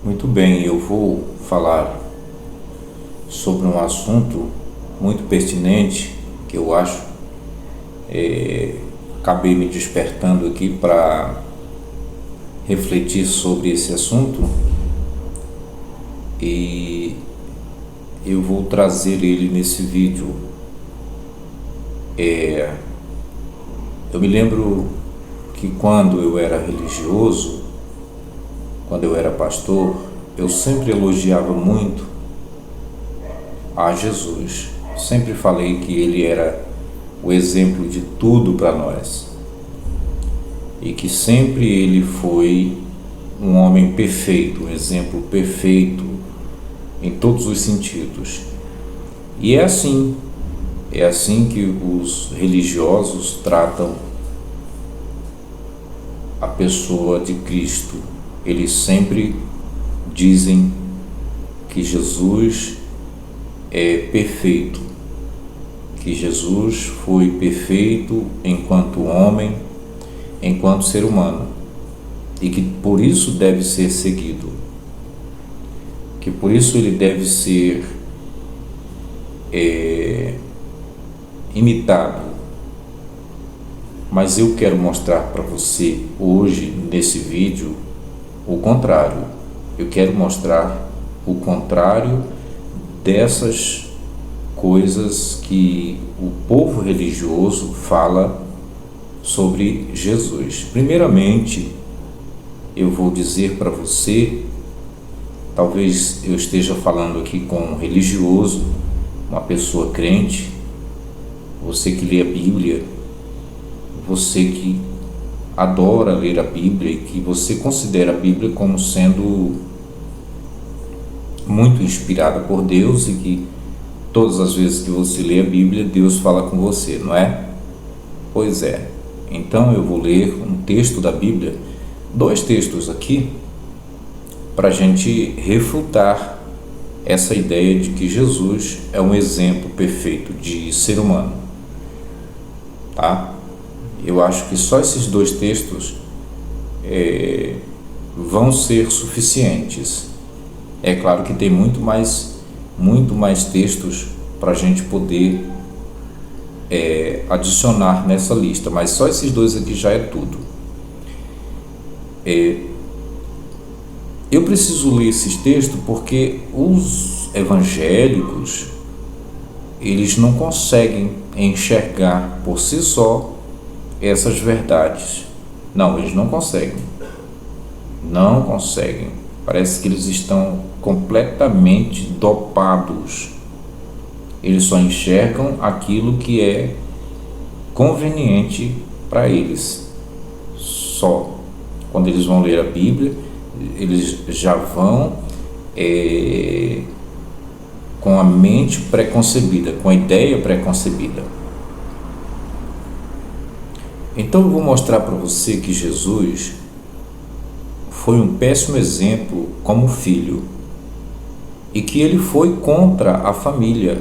Muito bem, eu vou falar sobre um assunto muito pertinente que eu acho, acabei me despertando aqui para refletir sobre esse assunto e eu vou trazer ele nesse vídeo. Eu me lembro que quando eu era religioso, quando eu era pastor, eu sempre elogiava muito a Jesus. Sempre falei que ele era o exemplo de tudo para nós e que sempre ele foi um homem perfeito, um exemplo perfeito em todos os sentidos. E é assim que os religiosos tratam a pessoa de Cristo. Eles sempre dizem que Jesus é perfeito, que Jesus foi perfeito enquanto homem, enquanto ser humano, e que por isso deve ser seguido, que por isso ele deve ser imitado. Mas eu quero mostrar para você hoje, nesse vídeo, o contrário. Eu quero mostrar o contrário dessas coisas que o povo religioso fala sobre Jesus. Primeiramente, eu vou dizer para você, talvez eu esteja falando aqui com um religioso, uma pessoa crente, você que lê a Bíblia, você que adora ler a Bíblia e que você considera a Bíblia como sendo muito inspirada por Deus e que todas as vezes que você lê a Bíblia, Deus fala com você, não é? Pois é. Então eu vou ler um texto da Bíblia, dois textos aqui, para a gente refutar essa ideia de que Jesus é um exemplo perfeito de ser humano, tá? Eu acho que só esses dois textos vão ser suficientes. É claro que tem muito mais textos para a gente poder adicionar nessa lista, mas só esses dois aqui já é tudo. Eu preciso ler esses textos porque os evangélicos, eles não conseguem enxergar por si só essas verdades. Não, eles não conseguem. Não conseguem. Parece que eles estão completamente dopados. Eles só enxergam aquilo que é conveniente para eles. Só. Quando eles vão ler a Bíblia, eles já vão com a mente preconcebida, com a ideia preconcebida. Então eu vou mostrar para você que Jesus foi um péssimo exemplo como filho e que ele foi contra a família,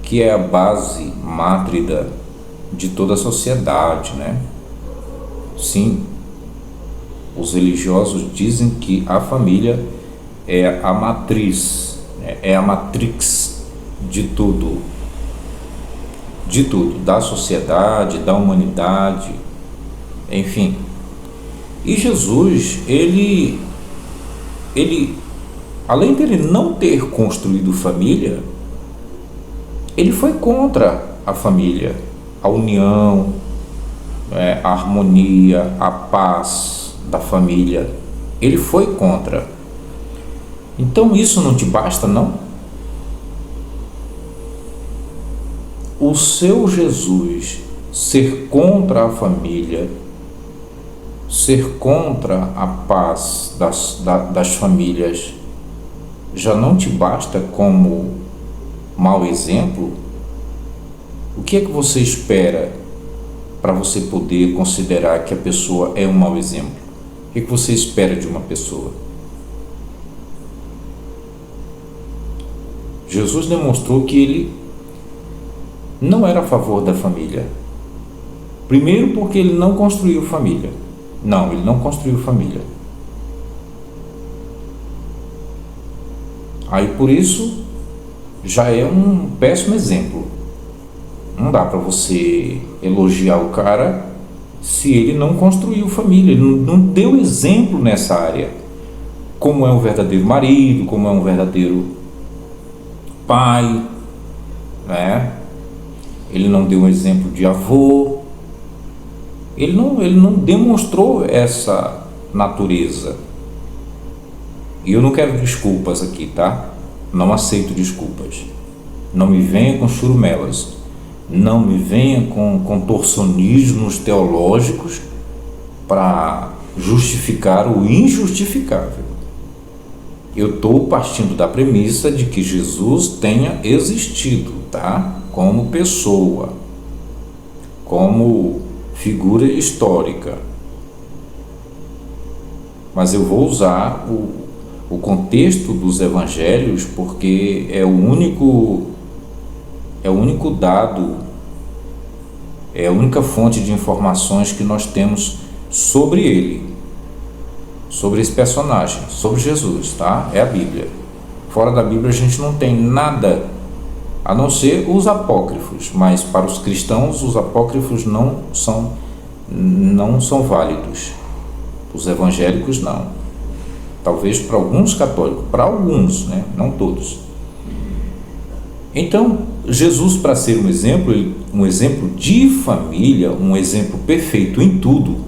que é a base mátrida de toda a sociedade, né? Sim, os religiosos dizem que a família é a matriz, é a matrix de tudo, da sociedade, da humanidade, enfim. E Jesus, ele além dele não ter construído família, ele foi contra a família, a união, a harmonia, a paz da família. Ele foi contra. Então isso não te basta, não? O seu Jesus ser contra a família, ser contra a paz das famílias, já não te basta como mau exemplo? O que é que você espera para você poder considerar que a pessoa é um mau exemplo? O que é que você espera de uma pessoa? Jesus demonstrou que ele não era a favor da família. Primeiro porque ele não construiu família. Não, ele não construiu família. Aí por isso já é um péssimo exemplo. Não dá para você elogiar o cara se ele não construiu família, ele não deu exemplo nessa área. Como é um verdadeiro marido, como é um verdadeiro pai, né? Ele não deu um exemplo de avô, ele não demonstrou essa natureza. E eu não quero desculpas aqui, tá? Não aceito desculpas. Não me venha com churumelas, não me venha com contorcionismos teológicos para justificar o injustificável. Eu estou partindo da premissa de que Jesus tenha existido, tá? Como pessoa, como figura histórica. Mas eu vou usar o contexto dos evangelhos porque é o único dado, é a única fonte de informações que nós temos sobre ele, sobre esse personagem, sobre Jesus, tá? É a Bíblia. Fora da Bíblia a gente não tem nada, a não ser os apócrifos, mas para os cristãos os apócrifos não são válidos. Os evangélicos não. Talvez para alguns católicos, para alguns, né? Não todos. Então, Jesus, para ser um exemplo de família, um exemplo perfeito em tudo,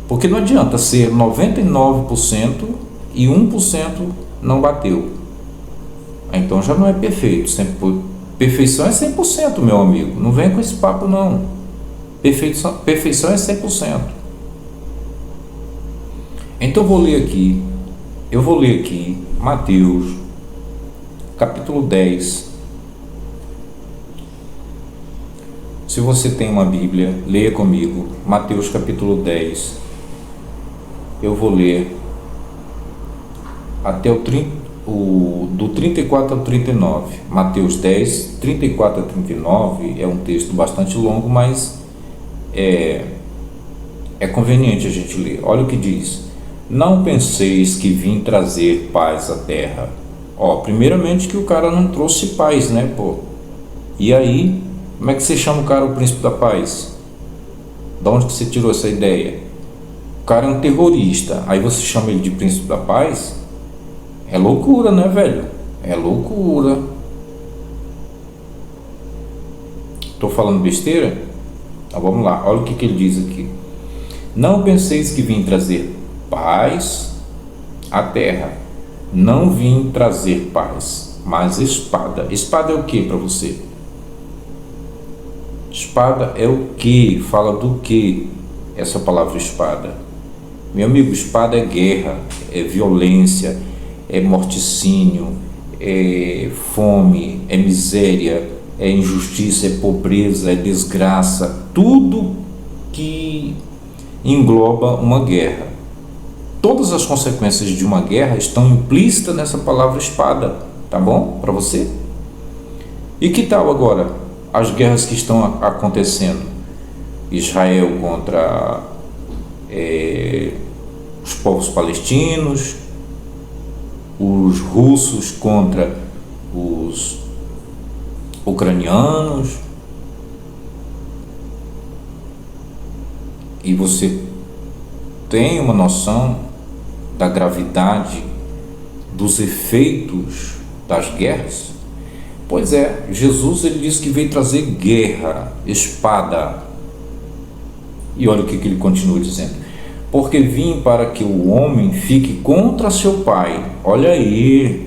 porque não adianta ser 99% e 1% não bateu. Então já não é perfeito. Perfeição é 100%, meu amigo. Não venha com esse papo, não. Perfeição é 100%. Então eu vou ler aqui Mateus, capítulo 10. Se você tem uma Bíblia, leia comigo, Mateus capítulo 10. Eu vou ler até do 34 ao 39. Mateus 10, 34 a 39 é um texto bastante longo, mas é conveniente a gente ler. Olha o que diz: não penseis que vim trazer paz à terra. Primeiramente que o cara não trouxe paz, né, pô? E aí, como é que você chama o cara o príncipe da paz? De onde que você tirou essa ideia? O cara é um terrorista, aí você chama ele de príncipe da paz? É loucura, né, velho? É loucura. Tô falando besteira? Então vamos lá, olha o que ele diz aqui. Não penseis que vim trazer paz à terra. Não vim trazer paz, mas espada. Espada é o que para você? Espada é o que? Fala do que essa palavra espada? Meu amigo, espada é guerra, é violência, é morticínio, é fome, é miséria, é injustiça, é pobreza, é desgraça, tudo que engloba uma guerra. Todas as consequências de uma guerra estão implícitas nessa palavra espada, tá bom? Para você? E que tal agora as guerras que estão acontecendo? Israel contra os povos palestinos, os russos contra os ucranianos, e você tem uma noção da gravidade dos efeitos das guerras? Pois é, Jesus ele disse que veio trazer guerra, espada. E olha o que ele continua dizendo: porque vim para que o homem fique contra seu pai. Olha aí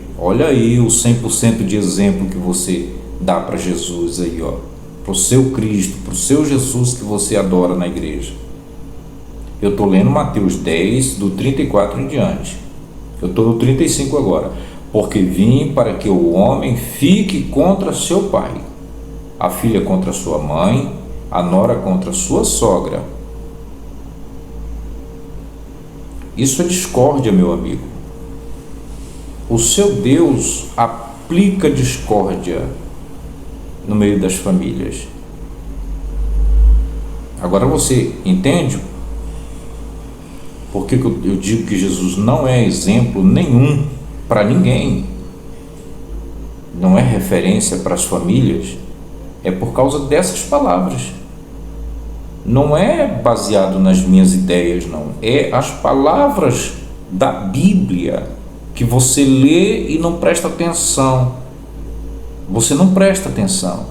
o 100% de exemplo que você dá para Jesus aí, ó, para o seu Cristo, para o seu Jesus que você adora na igreja. Eu estou lendo Mateus 10, do 34 em diante. Eu estou no 35 agora. Porque vim para que o homem fique contra seu pai, a filha contra sua mãe, a nora contra sua sogra. Isso é discórdia, meu amigo. O seu Deus aplica discórdia no meio das famílias. Agora você entende por que eu digo que Jesus não é exemplo nenhum para ninguém? não é referência para as famílias, é por causa dessas palavras. Não é baseado nas minhas ideias, não. É as palavras da Bíblia que você lê e não presta atenção. Você não presta atenção.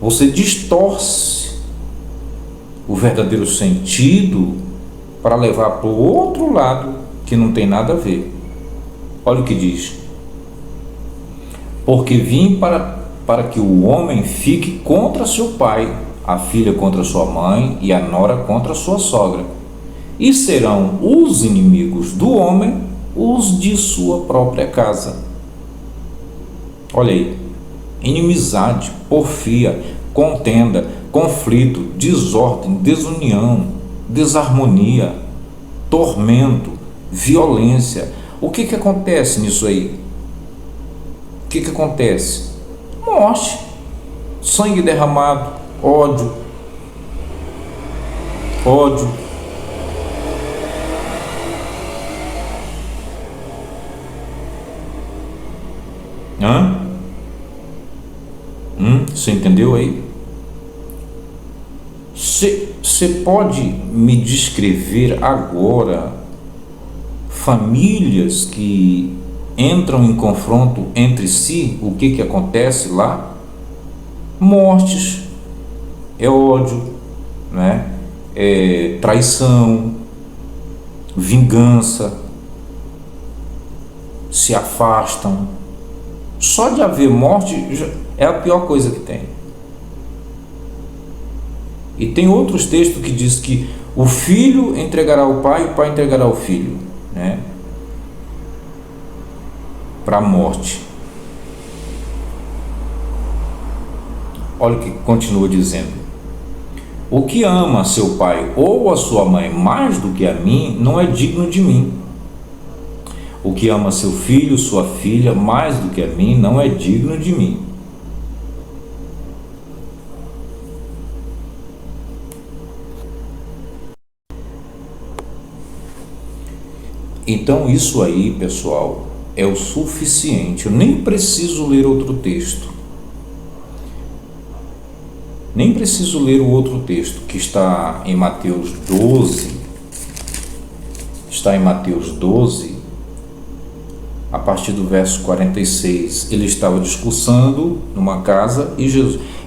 Você distorce o verdadeiro sentido para levar para o outro lado que não tem nada a ver. Olha o que diz: porque vim para que o homem fique contra seu pai, a filha contra sua mãe e a nora contra sua sogra, e serão os inimigos do homem os de sua própria casa. Olha aí, inimizade, porfia, contenda, conflito, desordem, desunião, desarmonia, tormento, violência. O que acontece nisso aí? O que acontece? Morte, sangue derramado, ódio. Você entendeu aí? Você pode me descrever agora famílias que entram em confronto entre si? O que acontece lá? Mortes, é ódio, né? É traição, vingança, se afastam. Só de haver morte é a pior coisa que tem. E tem outros textos que diz que o filho entregará o pai entregará o filho, né, para a morte. Olha o que continua dizendo: o que ama seu pai ou a sua mãe mais do que a mim não é digno de mim. O que ama seu filho, sua filha mais do que a mim não é digno de mim. Então isso aí, pessoal, é o suficiente. Eu nem preciso ler outro texto. Nem preciso ler o outro texto que está em Mateus 12. Está em Mateus 12, a partir do verso 46. Ele estava discursando numa casa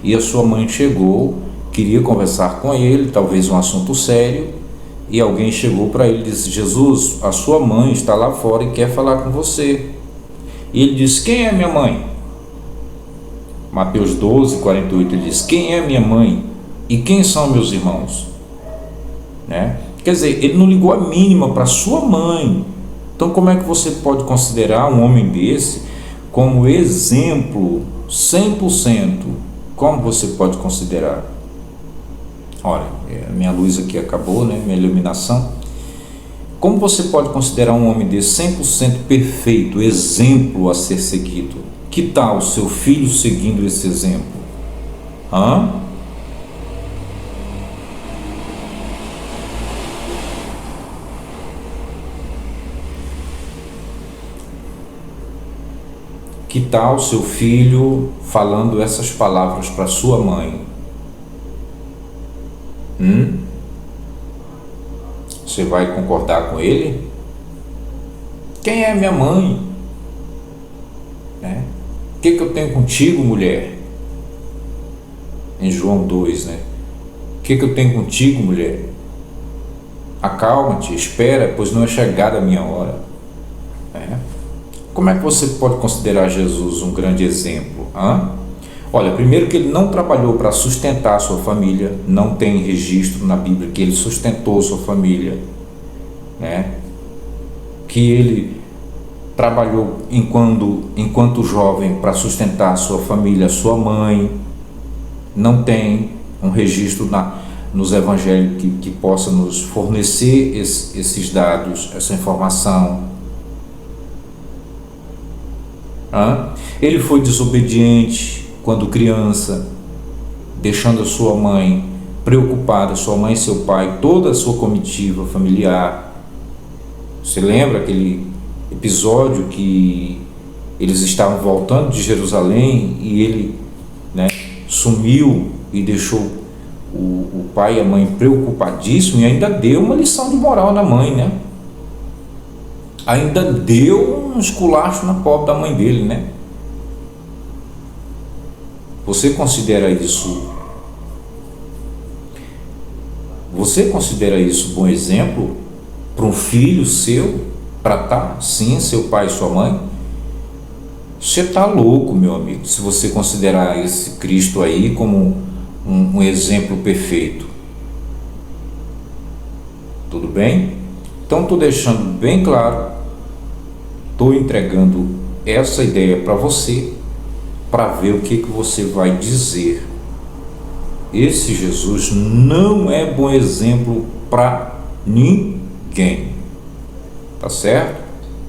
e a sua mãe chegou, queria conversar com ele, talvez um assunto sério, e alguém chegou para ele e disse: Jesus, a sua mãe está lá fora e quer falar com você. E ele disse: quem é minha mãe? Mateus 12, 48, ele diz: quem é minha mãe e quem são meus irmãos? Né? Quer dizer, ele não ligou a mínima para sua mãe. Então como é que você pode considerar um homem desse como exemplo 100%? Como você pode considerar? Olha, minha luz aqui acabou, né? Minha iluminação. Como você pode considerar um homem desse 100% perfeito, exemplo a ser seguido? Que tal seu filho seguindo esse exemplo? Que tal seu filho falando essas palavras para sua mãe? Você vai concordar com ele? Quem é minha mãe? O que eu tenho contigo, mulher? Em João 2, né? O que eu tenho contigo, mulher? Acalma-te, espera, pois não é chegada a minha hora. Como é que você pode considerar Jesus um grande exemplo? Olha, primeiro que ele não trabalhou para sustentar a sua família, não tem registro na Bíblia que ele sustentou sua família, né? Que ele trabalhou enquanto jovem para sustentar a sua família, a sua mãe, não tem um registro nos evangelhos que possa nos fornecer esses dados, essa informação. Ele foi desobediente quando criança, deixando a sua mãe preocupada, sua mãe e seu pai, toda a sua comitiva familiar. Você lembra aquele episódio que eles estavam voltando de Jerusalém e ele, né, sumiu e deixou o pai e a mãe preocupadíssimos, e ainda deu uma lição de moral na mãe, né? Ainda deu um esculacho na pobre da mãe dele, né? Você considera isso bom exemplo para um filho seu, para estar, sim, seu pai e sua mãe? Você está louco, meu amigo, se você considerar esse Cristo aí como um exemplo perfeito. Tudo bem? Então estou deixando bem claro, estou entregando essa ideia para você, para ver o que você vai dizer. Esse Jesus não é bom exemplo para ninguém, tá certo?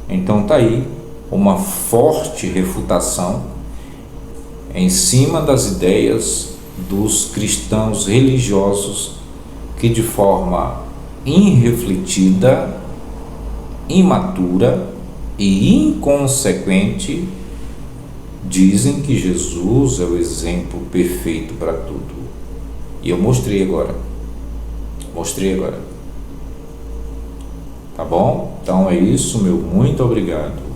Então tá aí uma forte refutação em cima das ideias dos cristãos religiosos que, de forma irrefletida, imatura e inconsequente, dizem que Jesus é o exemplo perfeito para tudo. E eu mostrei agora. Tá bom? Então é isso, meu muito obrigado.